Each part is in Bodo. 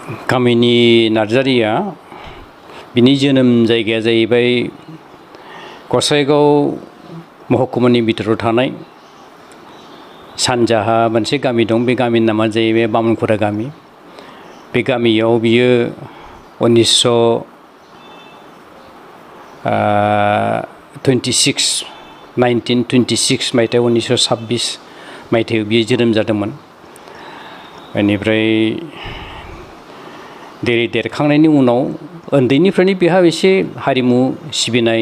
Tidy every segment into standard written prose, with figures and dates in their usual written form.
गामिनि नार्जारिया बिनि जोनोम जायगाया जाहैबाय गसाइगाव महकुमानि बिथोराव थानाय सानजाहा मोनसे गामि दं। बे गामिनि नामा जाहैबाय बामनखुरा गामि। बे गामियाव बियो 1926 मायथाइयाव 1926 मायथाइयाव बियो जोनोम जादोंमोन। बेनिफ्राय देरखांनायनि उनाव उन्दैनिफ्रायनो बेहा एसे हारिमु सिबिनाय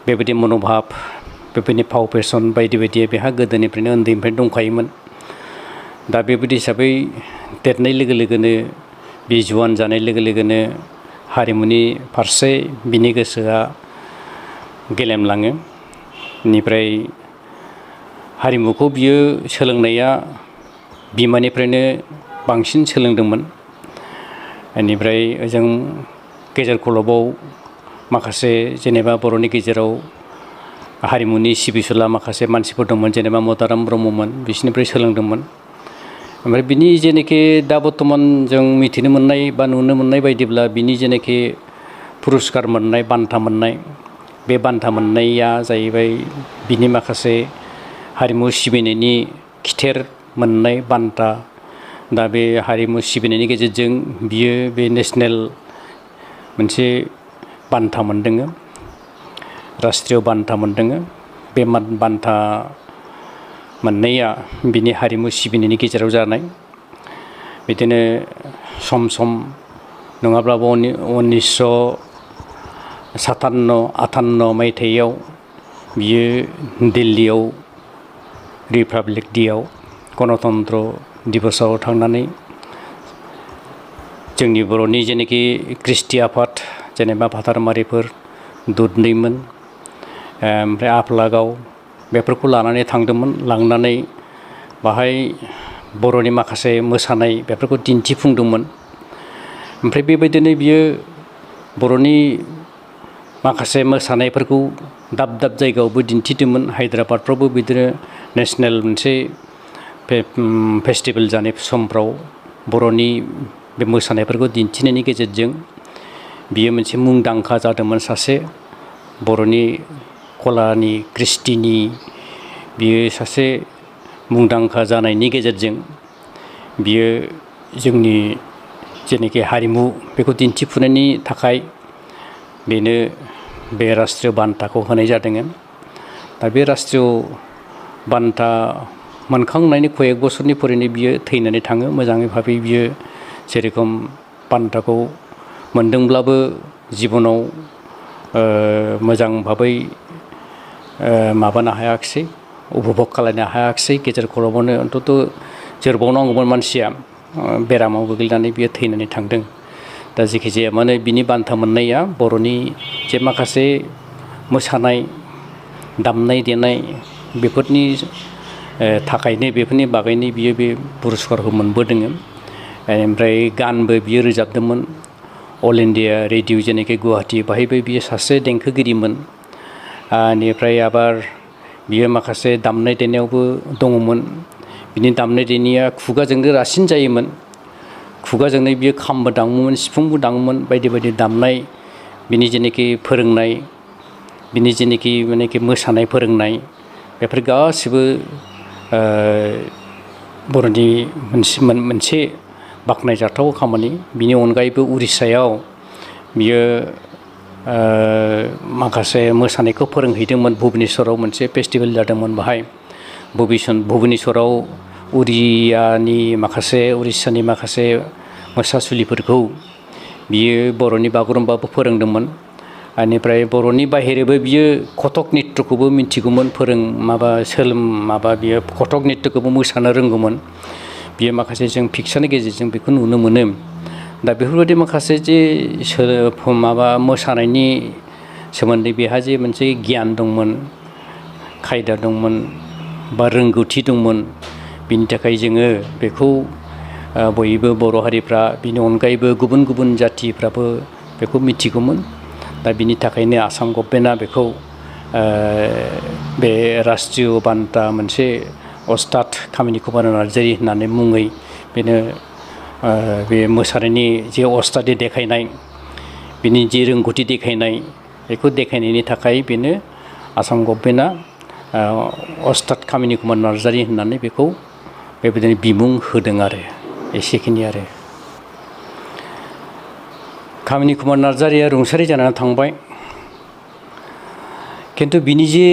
बेबायदि मन'भाब, बेबायदि फाव फेसन बायदि बायदि बेहा गोदोनिफ्रायनो उन्दैनिफ्रायनो दंखायोमोन। दा बेबायदि हिसाबै देरनाय लोगो लोगोनो बे जुवान जानाय लोगो लोगोनो हारिमुनि फारसे बिनि गोसोआ गेलेमलाङो। बेनिफ्राय हारिमुखौ बियो सोलोंनाया बिमानिफ्रायनो बांसिन सोलोंदोंमोन। बेनिफ्राय ओजों गेजेर खलबाव माखासे जेनेबा बर'नि गेजेराव हारिमुनि सिबिसुला माखासे मानसिफोर दंमोन, जेनेबा मदाराम ब्रह्ममोन, बिसोरनिफ्राय सोलोंदोंमोन। ओमफ्राय बिनि जेनोखि दा बर्थमान जों मिथिनो मोननाय बा नुनो मोननाय बायदिब्ला बिनि जेनोखि पुरस्कार मोननाय, बान्था मोननाय, बे बान्था मोननाया जाहैबाय बिनि माखासे हारिमु सिबिनायनि खिथेर मोननाय बान्था। दा बे हारिमु सिबिनायनि गेजेरजों बियो बे नेसनेल मोनसे बान्था मोनदों, राष्ट्रीय बान्था मोनदों। बे बान्था मोननाया बिनि हारिमु सिबिनायनि गेजेराव जानाय। बिदिनो सम सम नङाब्लाबो 1957-58 मायथाइयाव बियो दिल्लीयाव रिपाब्लिक डेआव गणतन्त्र दिबसआव थांनानै जोंनि बर'नि जेनोखि कृष्टि आफाद, जेनेबा भातारमारिफोर, दुधनैमोन, ओमफ्राय आफलागाव, बेफोरखौ लानानै थांदोंमोन। लांनानै बाहाय बर'नि माखासे मोसानाय बेफोरखौ दिन्थिफुंदोंमोन। ओमफ्राय बेबायदिनो बियो बर'नि माखासे मोसानायफोरखौ दाब दाब जायगायावबो दिन्थिदोंमोन। हायद्राबादफ्रावबो बिदिनो नेसनेल मोनसे फेस्टिभेल जानाय समफ्राव बर'नि बे मोसानायफोरखौ दिन्थिनायनि गेजेरजों बियो मोनसे मुंदांखा जादोंमोन। सासे बर'नि कलानि, कृष्टिनि बियो सासे मुंदांखा जानायनि गेजेरजों बियो जोंनि जेनोखि हारिमु बेखौ दिन्थिफुंनायनि थाखाय बेनो बे राष्ट्रीय बान्थाखौ होनाय जादों। दा बे राष्ट्रीय बान्था मोनखांनायनि कयेक बोसोरनि फरायनो बियो थैनानै थाङो। मोजाङै भाबै बियो जेरेखम बान्थाखौ मोनदोंब्लाबो जिबनाव मोजां भाबै माबानो हायाखिसै, उपभग खालामनो हायाखिसै। गेजेर खलबावनो अन्तत जोरबावनांगौमोन मानसिया, बेरामाव गोग्लैनानै बियो थैनानै थांदों। दा जेखि जाया मानो बिनि बान्था मोननाया बर'नि जे माखासे मोसानाय, दामनाय देनाय बेफोरनि थाखायनो, बेफोरनि बागैनो बियो बे पुरस्कारखौ मोनबोदों। ओमफ्राय गानबो बियो रोजाबदोंमोन। अल इन्डिया रेडिय' जेनोखि गुवाहाटि, बाहायबो बियो सासे देंखोगिरिमोन। बेनिफ्राय आबार बियो माखासे दामनाय देनायावबो दङमोन। बिनि दामनाय देनाया खुगाजोंनो रासिन जायोमोन। खुगाजोंनो बियो खामबो दामोमोन, सिफुंबो दामोमोन, बायदि बायदि दामनाय बिनि जेनोखि फोरोंनाय, बिनि जेनोखि मोसानाय फोरोंनाय, बेफोर गासिबो बर'नि मोनसे बाख्नायजाथाव खामानि। बिनि अनगायैबो उरिष्यायाव बियो माखासे मोसानायखौ फोरोंहैदोंमोन। भुबनेश्वराव मोनसे फेस्टिभेल जादोंमोन। बाहाय भुबनेश्वराव उरिष्यानि माखासे मोसासुलिफोरखौ बियो बर'नि बागुरुम्बाबो फोरोंदोंमोन। बेनिफ्राय बर'नि बाहेरैबो बियो कथक नित्यखौबो मिथिगौमोन, बियो कथक नित्यखौबो मोसानो रोंगौमोन। बियो माखासे जों पिक्सारनि गेजेरजों बेखौ नुनो मोनो। दा बेफोरबायदि माखासे जे मोसानायनि सोमोन्दै बेहा जे मोनसे गियान दंमोन, खायदा दंमोन, बा रोंगौथि दंमोन, बिनि थाखाय जोङो बेखौ बयबो बर' हारिफ्रा, बिनि अनगायैबो गुबुन गुबुन जाथिफ्राबो बेखौ मिथिगौमोन। दा बिनि थाखायनो आसाम गभर्नमेन्टआ बेखौ बे राष्ट्रीय बान्था मोनसे अस्ताद कामिनी कुमार नार्जारी होननानै मुङै बेनो बे मोसानायनि जे अस्तादि देखायनाय बिनि जे रोंगौथि देखायनाय बेखौ देखायनायनि थाखाय बेनो आसाम गभर्नमेन्टआ अस्ताद कामिनि कुमार नार्जारि होननानै बेखौ बेबायदिनो बिमुं होदों आरो एसेखिनि आरो कामिनि कुमार नार्जारिया रुंसारि जानानै थांबाय खिन्थु बिनि जे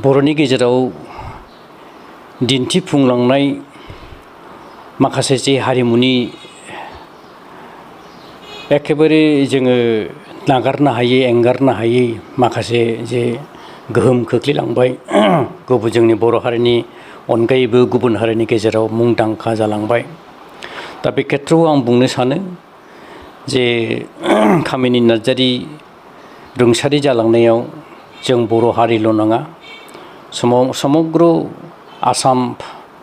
बर'नि गेजेराव दिन्थिफुंलांनाय माखासे जे हारिमुनि एखेबारे जोङो नागारनो हायै एंगारनो हायै माखासे जे गोहोम खोख्लैलांबाय जोंनि बर' हारिनि अनगायैबो गुबुन हारिनि गेजेराव मुंदांखा जालांबाय दा बे खेथ्रआव आं बुंनो सानो जे कामिनि नार्जारि रुंसारि जालांनायाव जों बर' हारिल' नङा समग्र आसाम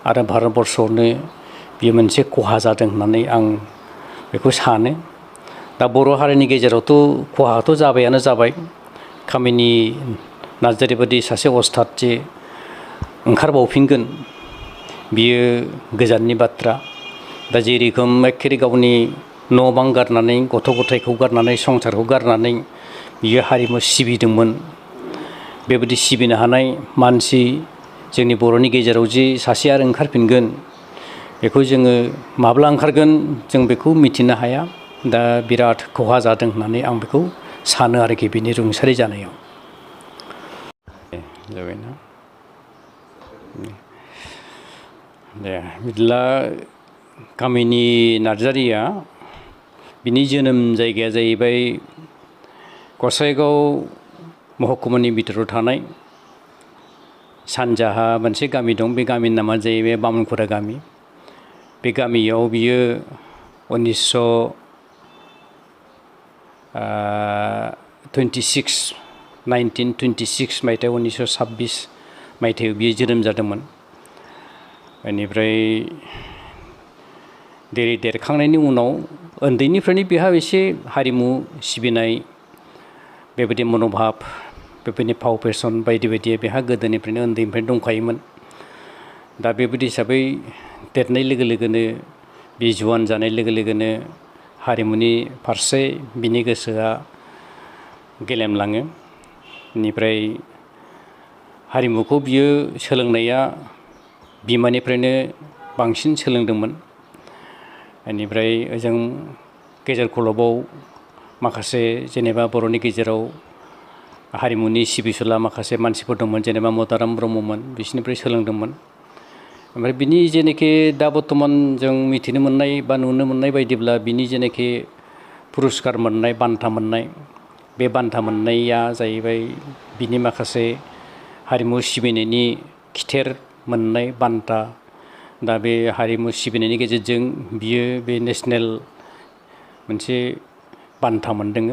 आरो भारतबर्षआवनो बेयो मोनसे खहा जादों होननानै आं बेखौ सानो दा बर' हारिनि गेजेरावथ' खहाथ' जाबायानो जाबाय कामिनि नार्जारि बायदि सासे अस्ताद जे ओंखारबावफिनगोन बियो गोजाननि बाथ्रा दा जेरखम एखेबारे गावनि न' बां गारनानै गथ' गथायखौ गारनानै संसारखौ गारनानै बियो हारिमु सिबिदोंमोन बेबायदि सिबिनो हानाय मानसि जोंनि बर'नि गेजेराव जे सासे आरो ओंखारफिनगोन बेखौ जोङो माब्ला ओंखारगोन जों बेखौ मिथिनो हाया दा बिराद खहा जादों होननानै आं बेखौ सानो आरोखि बिनि रुंसारि जानायाव जाबायना दे बिदिब्ला कामिनि नार्जारिया बिनि जोनोम जायगाया जाहैबाय गसाइगाव महकुमानि बिथोराव थानाय सानजाहा मोनसे गामि दं बे गामिनि नामा जाहैबाय बामोनखुरा गामि बे गामियाव बियो 1926 मायथाइयाव 1926 मायथाइयाव बियो जोनोम जादोंमोन बेनिफ्राय देरखांनायनि उनाव उन्दैनिफ्रायनो बेहा एसे हारिमु सिबिनाय बेबायदि मन'भाब बेबायदि फाव फेसन बायदि बायदि बेहा गोदोनिफ्रायनो उन्दैनिफ्रायनो दंखायोमोन दा बेबायदि हिसाबै देरनाय लोगो लोगोनो बे जुवान जानाय लोगो लोगोनो हारिमुनि फारसे बिनि गोसोआ गेलेमलाङो बेनिफ्राय हारिमुखौ बियो सोलोंनाया बिमानिफ्रायनो बांसिन सोलोंदोंमोन बेनिफ्राय ओजों गेजेर खलबाव माखासे जेनेबा बर'नि गेजेराव हारिमुनि सिबिसुला माखासे मानसिफोर दंमोन जेनेबा मदाराम ब्रह्ममोन बिसोरनिफ्राय सोलोंदोंमोन ओमफ्राय बिनि जेनाखि दा बर्थमान जों मिथिनो मोननाय बा नुनो मोननाय बायदिब्ला बिनि जेनाखि पुरस्कार मोननाय बान्था मोननाय बे बान्था मोननाया जाहैबाय बिनि माखासे हारिमु सिबिनायनि खिथेर मोननाय बान्था दा बे हारिमु सिबिनायनि गेजेरजों बियो बे नेसनेल मोनसे बान्था मोनदों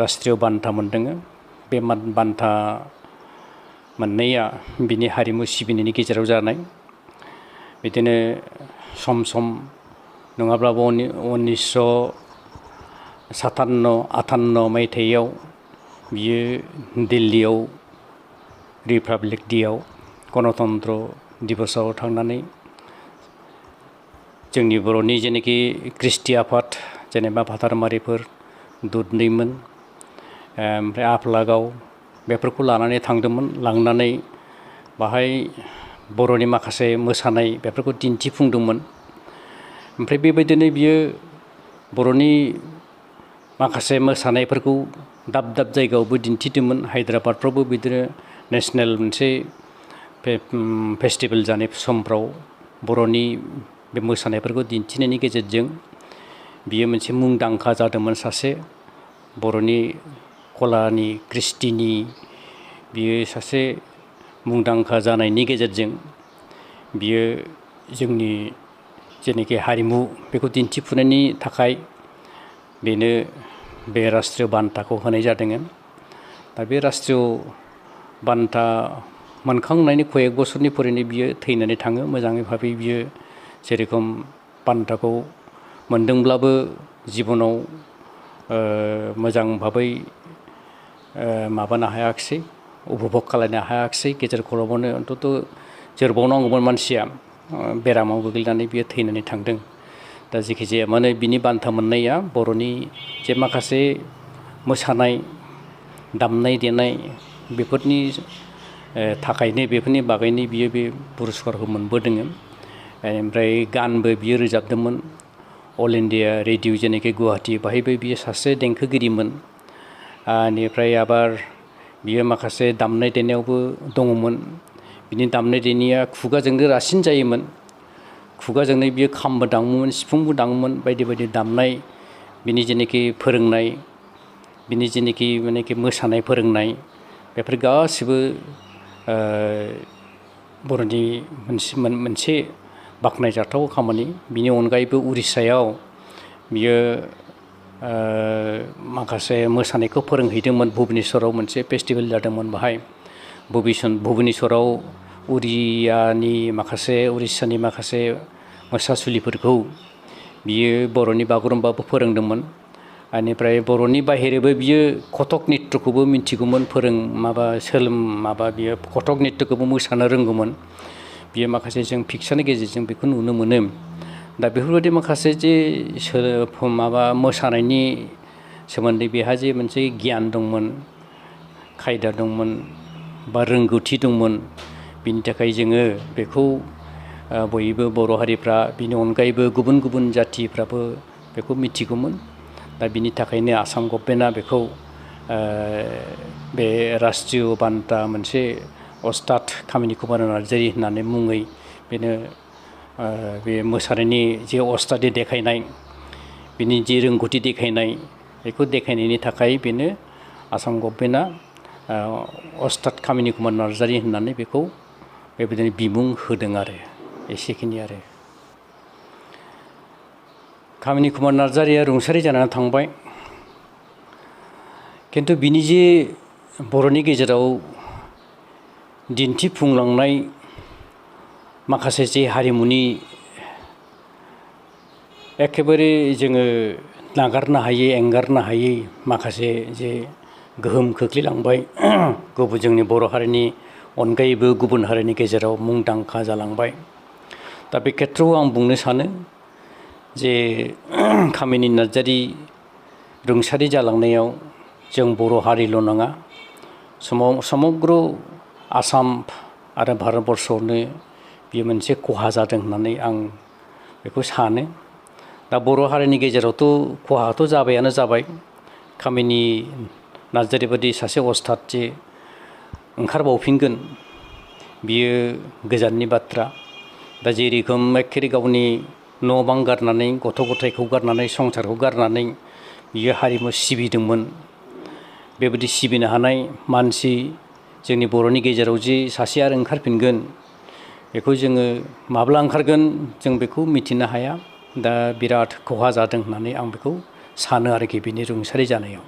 राष्ट्रीय बान्था मोनदों बे बान्था मोननाया बिनि हारिमु सिबिनायनि गेजेराव जानाय बिदिनो सम सम नङाब्लाबो 1957-58 मायथाइयाव बियो दिल्लीयाव रिपाब्लिक डेआव गणतन्त्र दिबसआव थांनानै जोंनि बर'नि जेनाखि कृष्टि आफाद जेनेबा भातारमारिफोर दुधनैमोन ओमफ्राय आफलागाव बेफोरखौ लानानै थांदोंमोन लांनानै बाहाय बर'नि माखासे मोसानाय बेफोरखौ दिन्थिफुंदोंमोन ओमफ्राय बेबायदिनो बियो बर'नि माखासे मोसानायफोरखौ दाब दाब जायगायावबो दिन्थिदोंमोन हायद्राबादफ्रावबो बिदिनो नेसनेल मोनसे फेस्टिभेल जानाय समफ्राव बर'नि बे मोसानायफोरखौ दिन्थिनायनि गेजेरजों बियो मोनसे मुंदांखा जादोंमोन सासे बर'नि कलानि कृष्टिनि बियो सासे मुंदांखा जानायनि गेजेरजों बियो जोंनि जेनाखि हारिमु बेखौ दिन्थिफुंनायनि थाखाय बेनो बे राष्ट्रीय बान्थाखौ होनाय जादों दा बे राष्ट्रीय बान्था मोनखांनायनि कयेक बोसोरनि फरायनो बियो थैनानै थाङो मोजाङै भाबै बियो जेरेखम बान्थाखौ मोनदोंब्लाबो जिबनाव मोजां भाबै माबानो हायाखिसै उपभग खालामनो हायाखिसै गेजेर खलबावनो अन्तत जोरबावनांगौमोन मानसिया बेरामाव गोग्लैनानै बियो थैनानै थांदों दा जेखि जाया मानो बिनि बान्था मोननाया बर'नि जे माखासे मोसानाय दामनाय देनाय बेफोरनि थाखायनो बेफोरनि बागैनो बियो बे पुरस्कारखौ मोनबोदों। ओमफ्राय गानबो बियो रोजाबदोंमोन अल इण्डिया रेडिय' जेनाखि गुवाहाटि बाहायबो बियो सासे देंखोगिरिमोन। बेनिफ्राय आबार बियो माखासे दामनाय देनायावबो दङमोन। बिनि दामनाय देनाया खुगाजोंनो रासिन जायोमोन। खुगाजोंनो बियो खामबो दामोमोन सिफुंबो दामोमोन बायदि बायदि दामनाय बिनि जेनाखि फोरोंनाय बिनि जेनाखि मानेकि मोसानाय फोरोंनाय बेफोर गासिबो बर'नि मोनसे बाख्नायजाथाव खामानि। बिनि अनगायैबो उरिष्यायाव बियो माखासे मोसानायखौ फोरोंहैदोंमोन। भुबनेश्वराव मोनसे फेस्टिभेल जादोंमोन बाहाय भुबनेश्वराव उरिष्यानि माखासे मोसासुलिफोरखौ बियो बर'नि बागुरुम्बाबो फोरोंदोंमोन। बेनिफ्राय बर'नि बाहेरैबो बियो कथक नित्यखौबो मिथिगौमोन बियो कथक नित्यखौबो मोसानो रोंगौमोन। बियो माखासे जों पिक्सारनि गेजेरजों बेखौ नुनो मोनो। दा बेफोरबायदि माखासे जे मोसानायनि सोमोन्दै बेहा जे मोनसे गियान दंमोन खायदा दंमोन बा रोंगौथि दंमोन बिनि थाखाय जोङो बेखौ बयबो बर' हारिफ्रा बिनि अनगायैबो गुबुन गुबुन जाथिफ्राबो बेखौ मिथिगौमोन। दा बिनि थाखायनो आसाम गभर्नमेन्टआ बेखौ बे राष्ट्रीय बान्था मोनसे अस्ताद कामिनि कुमार नार्जारि होननानै मुङै बेनो बे मोसानायनि जे अस्तादि देखायनाय बिनि जे रोंगौथि देखायनाय बेखौ देखायनायनि थाखाय बेनो आसाम गभर्नमेन्टआ अस्ताद कामिनि कुमार नार्जारि होननानै बेखौ बेबायदिनो बिमुं होदों आरो एसेखिनि आरो। कामिनि कुमार नार्जारिया रुंसारि जानानै थांबाय। खिन्थु बिनि जे बर'नि गेजेराव दिन्थिफुंलांनाय माखासे जे हारिमुनि एखेबारे जोङो नागारनो हायै एंगारनो हायै माखासे जे गोहोम खोख्लैलांबाय जोंनि बर' हारिनि अनगायैबो गुबुन हारिनि गेजेराव मुंदांखा जालांबाय। दा बे खेथ्रआव आं बुंनो सानो जे कामिनि नार्जारि रुंसारि जालांनायाव जों बर' हारिल' नङा समग्र आसाम आरो भारतबर्षआवनो बेयो मोनसे खहा जादों होननानै आं बेखौ सानो। दा बर' हारिनि गेजेरावथ' खहाथ' जाबायानो जाबाय। कामिनि नार्जारि बायदि सासे अस्ताद जे ओंखारबावफिनगोन बियो गोजाननि बाथ्रा। दा जेरखम एखेबारे गावनि न' बां गारनानै गथ' गथायखौ गारनानै संसारखौ गारनानै बियो हारिमु सिबिदोंमोन। बेबायदि सिबिनो हानाय मानसि जोंनि बर'नि गेजेराव जे सासे आरो ओंखारफिनगोन बेखौ जोङो माब्ला ओंखारगोन जों बेखौ मिथिनो हाया। दा बिराद खहा जादों होननानै आं बेखौ सानो आरोखि बिनि रुंसारि जानायाव।